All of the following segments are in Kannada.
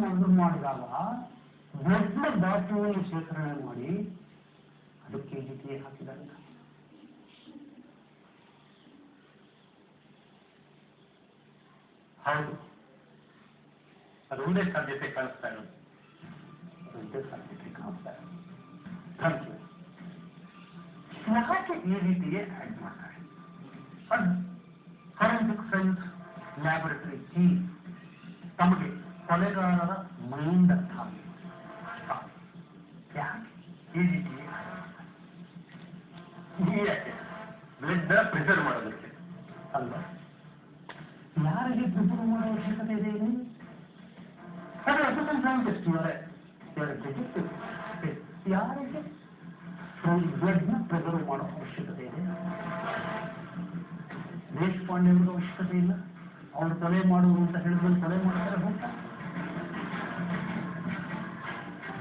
ಮರ್ಡರ್ ಮಾಡಿದಾಗ ದೊಡ್ಡ ಬಾಟಲಿನಲ್ಲಿ ಶೇಖರಣೆ ಮಾಡಿ ಅದಕ್ಕೆ ಜಿಟಿಎ ಹಾಕಿದ್ದಾರೆ. ಹೌದು, ಅದೊಂದೇ ಸಾಧ್ಯತೆ ಕಾಣಿಸ್ತಾ ಇರೋದು. ಒಂದೇ ಸಾಧ್ಯತೆ ಕಾಣಿಸ್ತಾ ಇರೋದು. ಯಾಕೆ ಈ ರೀತಿಯೇ ಆ್ಯಡ್ ಮಾಡ್ತಾರೆ? ಫಾರೆನ್ಸಿಕ್ ಸೈನ್ಸ್ ಲ್ಯಾಬೊರೇಟರಿ ಚೀಫ್ ತಮಗೆ ಕೊಲೆಗಾರರ ಮೈಂಡ್ ಅರ್ಥ ಆಗಿದೆ. ಯಾಕೆ ಈ ರೀತಿಯೇ ಯಾಕೆ ಬ್ಲಡ್ ಪ್ರಿಸರ್ವ್ ಮಾಡೋದಕ್ಕೆ ಅಲ್ಲ, ಯಾರಿಗೆ ಪ್ರಿಸರ್ವ್ ಮಾಡೋ ಅವಶ್ಯಕತೆ ಇದೆ ಇಲ್ಲಿ? ಅದೇ ಅಸಿಸ್ಟೆಂಟ್ ಸೈಂಟಿಸ್ಟ್ ಇವರೇ ಡಿಟೆಕ್ಟಿವ್. ಯಾರಿಗೆ ಬ್ಲಡ್ ನ ಪ್ರಿಸರ್ವ್ ಮಾಡೋ ಅವಶ್ಯಕತೆ ಇದೆ? ದೇಶಪಾಂಡೆ ಅವರಿಗೆ ಅವಶ್ಯಕತೆ ಇಲ್ಲ. ಅವ್ರು ಕೊಲೆ ಮಾಡುವುದು ಅಂತ ಹೇಳಿದ್ಮೇಲೆ ಕೊಲೆ ಮಾಡ್ತಾರೆ ಹೋಗ್ತಾ.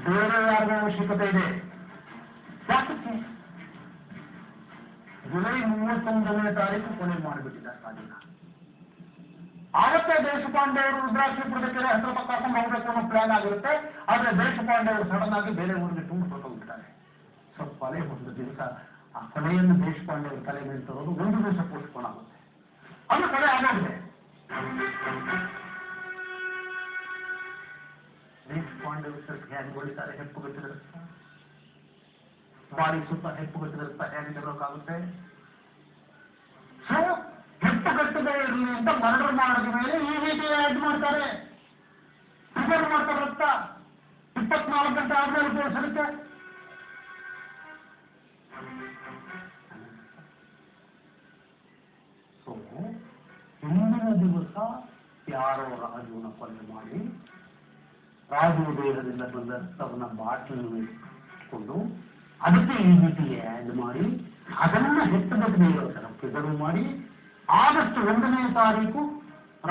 ಬೇರೆ ಯಾರಿಗೂ ಅವಶ್ಯಕತೆ ಇದೆ? ಯಾಕೆ ಜುಲೈ 31ನೇ ತಾರೀಕು ಕೊಲೆ ಮಾಡಿಬಿಟ್ಟಿದ್ದಾರೆ ರಾಜನ. ಆವತ್ತೇ ದೇಶಪಾಂಡೆ ಅವರು ರುದ್ರಾಕ್ಷಿಪುರದ ಕೆರೆ ಹತ್ರ ಕರ್ಕೊಂಡು ಹೋಗ್ಬೇಕು ಅನ್ನೋ ಪ್ಲಾನ್ ಆಗಿರುತ್ತೆ. ಆದ್ರೆ ದೇಶಪಾಂಡೆ ಅವರು ಸಡನ್ ಆಗಿ ಬೇರೆ ಊರಿಗೆ ತುಂಬ ಹೊರಟೋಗ್ಬಿಡ್ತಾರೆ. ಸ್ವಲ್ಪ ಕೊಲೆ ಒಂದು ದಿವಸ ಆ ಕೊಲೆಯನ್ನು ದೇಶಪಾಂಡೆ ಅವರು ತಲೆ ಮೇಲೆ ತರೋದು ಒಂದು ದಿವಸ ಪೋಸ್ಟ್ಪೋನ್ ಆಗುತ್ತೆ. ಅದು ಕೊಲೆ ಆಗೋಗಿದೆ. ದೇಶಪಾಂಡೆ ಅವರು ಸ್ವಲ್ಪ ಹೇಗೆ ಹೊಡಿತಾರೆ? ಹೆಪ್ಪುಗಟ್ಟಿದ ರಕ್ತ, ಬಾಡಿ ಸುತ್ತ ಹೆಪ್ಪುಗಟ್ಟಿದ ರಕ್ತ ಹೇಗೆ ತಗೋಕ್ಕಾಗುತ್ತೆ? ಸೊ ಹೆಪ್ಪುಗಟ್ಟದೇ ಇರಲಿ ಅಂತ ಮರ್ಡರ್ ಮಾಡಿದ ಮೇಲೆ ಈ ರೀತಿ ಆ್ಯಡ್ ಮಾಡ್ತಾರೆ, ಪ್ರಿಸರ್ವ್ ಮಾಡ್ತಾರೆ ರಕ್ತ. 24 ಗಂಟೆ ಆದ್ಮೇಲೆ ತೋರಿಸಲಿಕ್ಕೆ ಸೊ ಹಿಂದಿನ ದಿವಸ ಯಾರೋ ರಾಜುವನ್ನ ಕೊಲೆ ಮಾಡಿ ರಾಜು ದೇಹದಿಂದ ಬಂದ ರಕ್ತವನ್ನ ಬಾಟ್ಲನ್ನು ಇಟ್ಕೊಂಡು ಅದಕ್ಕೆ ಈ ರೀತಿ ಆ್ಯಡ್ ಮಾಡಿ ಅದನ್ನ ಹೆತ್ತಗಟ್ಟಲೆ ಇರೋ ಥರ ಪ್ರಿಸರ್ವ್ ಮಾಡಿ ಆಗಸ್ಟ್ 1ನೇ ತಾರೀಕು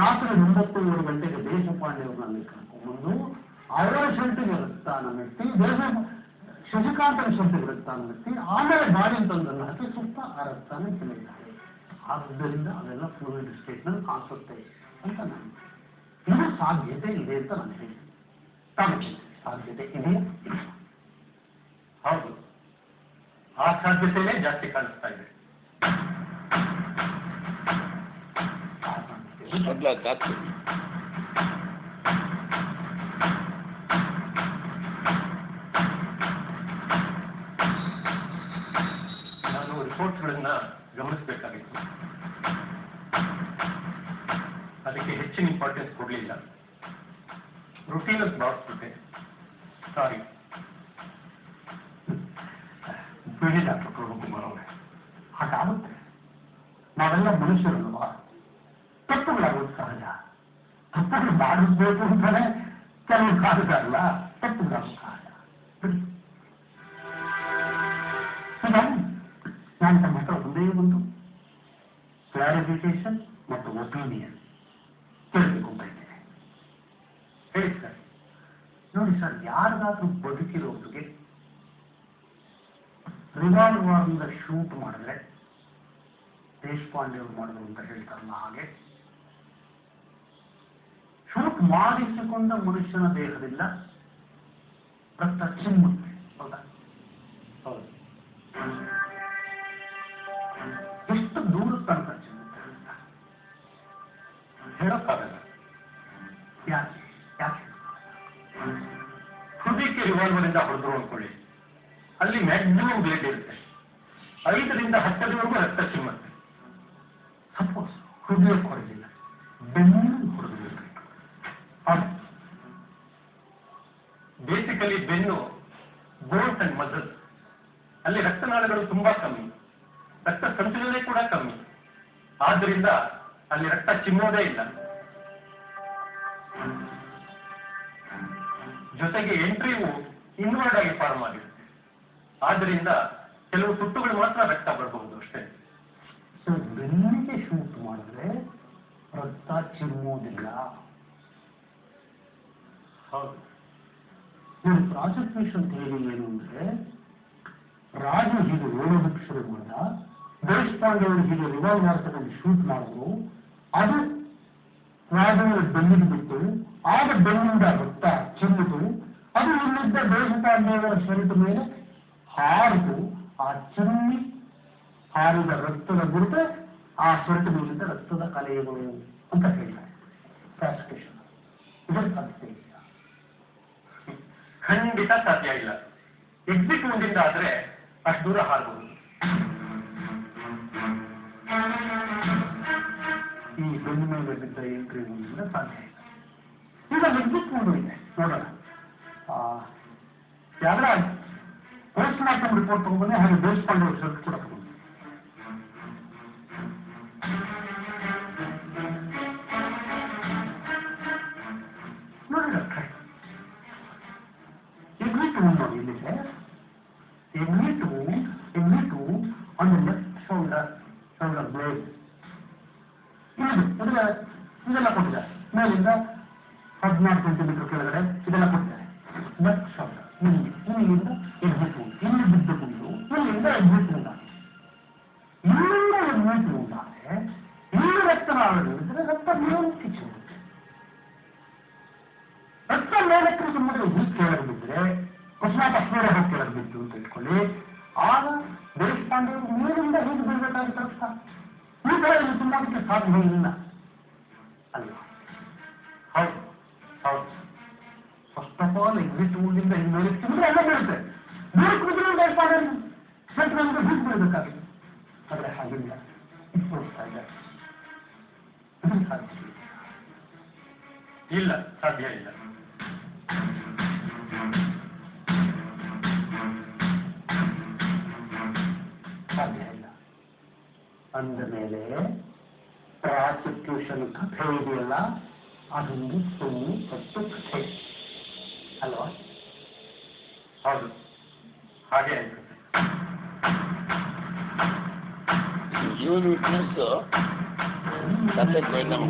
ರಾತ್ರಿ 9:07 ಗಂಟೆಗೆ ದೇಶಪಾಂಡೆ ಅವರಲ್ಲಿ ಕರ್ಕೊಂಡ್ಬಂದು ಅವರ ಶೆಲ್ಟಿಗೆ ರಕ್ತಾನ ಮೆಟ್ಟಿ ಶಶಿಕಾಂತನ ಶೆಲ್ಟಿಗೆ ರಕ್ತಾನ ಮೆಟ್ಟಿ ಆಮೇಲೆ ಗಾಡಿ ತಂದನ್ನು ಹಾಕಿ ಸುತ್ತ ಆ ರಕ್ತಾನ ಚೆಲ್ಲಿದ್ದಾರೆ. ಆದ್ದರಿಂದ ಅವೆಲ್ಲ ಫ್ಲೂಯಿಡ್ ಸ್ಟೇಟ್ನಲ್ಲಿ ಕಾಣಿಸುತ್ತೆ ಅಂತ ನಾನು ಇದು ಸಾಧ್ಯತೆ ಇದೆ ಅಂತ ನಾನು ಹೇಳ್ತೀನಿ. ತಮಗೆ ಸಾಧ್ಯತೆ ಇದೆಯಾ? ಹೌದು, ಆ ಸಾಧ್ಯತೆನೇ ಜಾಸ್ತಿ ಕಾಣಿಸ್ತಾ ಇದೆ. ನಾನು ರಿಪೋರ್ಟ್ಗಳನ್ನ ಗಮನಿಸಬೇಕಾಗಿತ್ತು. ಅದಕ್ಕೆ ಹೆಚ್ಚಿನ ಇಂಪಾರ್ಟೆನ್ಸ್ ಕೊಡಲಿಲ್ಲ. ರುಟೀನ್ ಅಂತ ಭಾವಿಸ್ಬಿಟ್ಟೆ. ಸಾರಿ. ಬಿಡಿ ಡಾಕ್ಟರ್ ಪ್ರಭುಕುಮಾರ್ ಅವರೇ, ಹಾಗಾಗುತ್ತೆ. ನಾವೆಲ್ಲ ಮನುಷ್ಯರಲ್ವಾ, ತಪ್ಪುಗಳಾಗೋದು ಸಹಜ. ತಪ್ಪುಗಳು ಮಾಡಿಸ್ಬೇಕು ಅಂತಾನೆ ಕೆಲವು ಕಾಲದಲ್ಲ, ತಪ್ಪುಗಳಾಗೋದು ಸಹಜ. ಬಿಡಿ. ನಾನು ತಮ್ಮ ಹತ್ರ ಒಂದೇ ಒಂದು ಕ್ಲಾರಿಫಿಕೇಶನ್ ಮತ್ತು ಒಪಿನಿಯನ್ ಕೇಳಬೇಕು ಇದ್ದೇನೆ. ಹೇಳಿ ಸರ್. ನೋಡಿ ಸರ್, ಯಾರಿಗಾದ್ರೂ ಬದುಕಿರೋರಿಗೆ ರಿವಾಲ್ವರ್ನಿಂದ ಶೂಟ್ ಮಾಡಿದ್ರೆ ದೇಶಪಾಂಡೆ ಅವರು ಮಾಡಿದ್ರು ಅಂತ ಹೇಳ್ತಾರಲ್ಲ, ಹಾಗೆ ಶೂಟ್ ಮಾಡಿಸಿಕೊಂಡ ಮನುಷ್ಯನ ದೇಹದಿಂದ ರಕ್ತ ಚಿಮ್ಮುತ್ತೆ. ಹೌದಾ? ಹೌದು. ಎಷ್ಟು ದೂರ ತನಕ ಚಿಮ್ಮುತ್ತೆ ಅಂತ ಹೇಳಕ್ಕಾಗಲ್ಲ. ಯಾಕೆ ಯಾಕೆ ಹೃದಯಕ್ಕೆ ರಿವಾಲ್ವರ್ ಇಂದ ಹೊಡೆದ್ರು ಅನ್ಕೊಳ್ಳಿ, ಅಲ್ಲಿ ಮ್ಯಾಕ್ಸಿಮಮ್ ಬ್ಲಡ್ ಇರುತ್ತೆ. 5 ರಿಂದ 10 ಅಡಿವರೆಗೂ ರಕ್ತ ಚಿಮ್ಮತ್ತೆ. ಸಪೋಸ್ ಹೃದಯಕ್ಕೆ ಹೊಡೆದಿಲ್ಲ, ಬೆನ್ನಿಗೆ ಹೊಡೆದಿಲ್ಲ. ಬೇಸಿಕಲಿ ಬೆನ್ನು ಬೋನ್ಸ್ ಅಂಡ್ ಮಸಲ್ಸ್, ಅಲ್ಲಿ ರಕ್ತನಾಳಗಳು ತುಂಬಾ ಕಮ್ಮಿ, ರಕ್ತ ಸಂಚಲನೆ ಕೂಡ ಕಮ್ಮಿ. ಆದ್ದರಿಂದ ಅಲ್ಲಿ ರಕ್ತ ಚಿಮ್ಮೋದೇ ಇಲ್ಲ. ಜೊತೆಗೆ ಎಂಟ್ರಿಯು ಇನ್ವರ್ಡ್ ಆಗಿ ಫಾರ್ಮ್ ಆಗಿರುತ್ತೆ. ಆದ್ದರಿಂದ ಕೆಲವು ಸುಟ್ಟುಗಳು ಮಾತ್ರ ರಕ್ತ ಬರಬಹುದು ಅಷ್ಟೇ. ಸೊ ಬೆನ್ನಿಗೆ ಶೂಟ್ ಮಾಡಿದ್ರೆ ರಕ್ತ ಚಿಮ್ಮುವುದಿಲ್ಲ. ಹೌದು. ನೋಡಿ, ಪ್ರಾಸಿಕ್ಯೂಷನ್ ಥಿಯರಿ ಏನು ಅಂದ್ರೆ, ರಾಜು ಹೀಗೆ ಓಡೋದಕ್ಕೆ ಶುರು ಮಾಡಿದ, ದೇಶಪಾಂಡೆ ಅವರು ಹೀಗೆ ರಿವಾಲ್ವರ್ ತಗೊಂಡು ಶೂಟ್ ಮಾಡಿದ್ರು, ಅದು ರಾಜುವಿನ ಬೆನ್ನಿಗೆ ಬಿಟ್ಟು ಆಗ ಬೆನ್ನಿಂದ ರಕ್ತ ಚೆಲ್ಲಿತು. ಅದು ಇಲ್ಲಿದ್ದ ದೇಶಪಾಂಡೆಯವರ ಶರ್ಟ್ ಮೇಲೆ ಹಾರಿತು. ಆ ಚೆಲ್ಲಿ ಹಾರಿದ ರಕ್ತದ ಗುರುತ ಆ ಶರ್ಟ್ ಮೇಲಿದ್ದ ರಕ್ತದ ಕಲೆಗಳು ಅಂತ ಹೇಳ್ತಾರೆ. ಕ್ಲಾಸಿಫಿಕೇಶನ್ ಇದರ ಸಾಧ್ಯತೆ ಇಲ್ಲ, ಖಂಡಿತ ಸಾಧ್ಯ ಇಲ್ಲ. ಎಕ್ಸಿಟ್ ಒಂದಿಂದ ಆದ್ರೆ ಅಷ್ಟು ದೂರ ಹಾರಬಹುದು. ಈ ಬೆನ್ನು ಮೇಲೆ ಬಿದ್ದ ಎಂಟ್ರಿ ಒಂದಿಂದ ಸಾಧ್ಯ ಇಲ್ಲ. ಈಗ ಎಕ್ಸಿಟ್ ಒಂದು ಇದೆ ನೋಡೋಣ. ಯಾವ್ದ್ರ ಪೋಸ್ಟ್ ಮಾರ್ಟಮ್ ರಿಪೋರ್ಟ್ ತಗೊಂಡ್ಬಂದೆ, ಹಾಗೆ ದೇಶಪಾಂಡೆ ಅವ್ರ ಶರ್ಟ್ ಕೂಡ ತಗೊಂಡು ನೋಡಿ. ಎಗ್ರಿಟ್ wound ನೋಡಿ ಇಲ್ಲಿದೆ. ಎಗ್ರಿಟ್ wound on the left shoulder blade. ಇದೆಲ್ಲ ಕೊಟ್ಟಿದ್ದಾರೆ. ಮೇಲಿಂದ 14 ಸೆಂಟಿಮೀಟರ್ ಕೆಳಗಡೆ ಇದೆಲ್ಲ ಕೊಟ್ಟಿದ್ದಾರೆ. ಲೆಫ್ಟ್ ಶೋಲ್ಡರ್ ಇಲ್ಲಿಂದ ಎಗ್ರಿಟ್ wound, ಇಲ್ಲಿ ಬಿದ್ದುಕೊಂಡು ಇಲ್ಲಿಂದ ಎಗ್ರಿಟ್ wound ಆಗಿದೆ. ಇಲ್ಲಿಂದ ಎಗ್ರಿಟ್ wound ಆದರೆ ಇಲ್ಲಿ ರಕ್ತನಾಳಗಳಿದ್ರೆ ರಕ್ತ ಮೇಲಕ್ಕೆ ಚೆಲ್ಲುತ್ತೆ. ರಕ್ತ ಮೇಲಕ್ಕೆ ಸುಮ್ಮನೆ ಹೀಗೆ ಕೆಳಗೆ ಬಿದ್ದರೆ ಅಕಸ್ಮಾತ್ ಅಸ್ಮೇಲೆ ಹೋಗಿ ಕೆಳಗೆ ಬಿದ್ದು ಅಂತ ಇಟ್ಕೊಳ್ಳಿ. ಆಗ ದೇಶಪಾಂಡೆ ಮೇಲಿಂದ ಹೇಗೆ ಬೀಳ್ಬೇಕಾಗುತ್ತೆ ರಕ್ತ? ಈ ಥರ ಇಲ್ಲಿ ತುಂಬಕ್ಕೆ ಸಾಧ್ಯ ಇಲ್ಲ ಅಲ್ವಾ? ಹೌದು ಹೌದು. ಫಸ್ಟ್ ಆಫ್ ಆಲ್ ಎಕ್ಸಿಟ್ wound-ಇಂದ ಹಿಂಗೆ ಮೇಲಕ್ಕೆ ತಿಂದ್ರೆ ಎಲ್ಲ ಬೀಳುತ್ತೆ. ದೂರಕ್ಕೆ ಬಿದ್ದರೆ ದೇಶಪಾಂಡೆ ಸೆಂಟ್ರಲ್ಗೆ ಹೀಗೆ ಬೀಳಬೇಕಾಗುತ್ತೆ. ಆದರೆ ಹಾಗಿಲ್ಲ, ಇದು ತೋರಿಸ್ತಾ ಇದೆ. ಇದು ಸಾಧ್ಯ ಇಲ್ಲ, ಸಾಧ್ಯ ಇಲ್ಲ. ಸಾಧ್ಯ ಇಲ್ಲ ಅಂದ ಮೇಲೆ ಪ್ರಾಸಿಕ್ಯೂಷನ್ ಕಥೆ ಇದೆಯಲ್ಲ, ಅದೊಂದು ಸುಳ್ಳು ಮತ್ತು ಕಥೆ ಅಲ್ವಾ? ಹೌದು, ಹಾಗೆ ಅನ್ಸುತ್ತೆ. You witness the kate going down.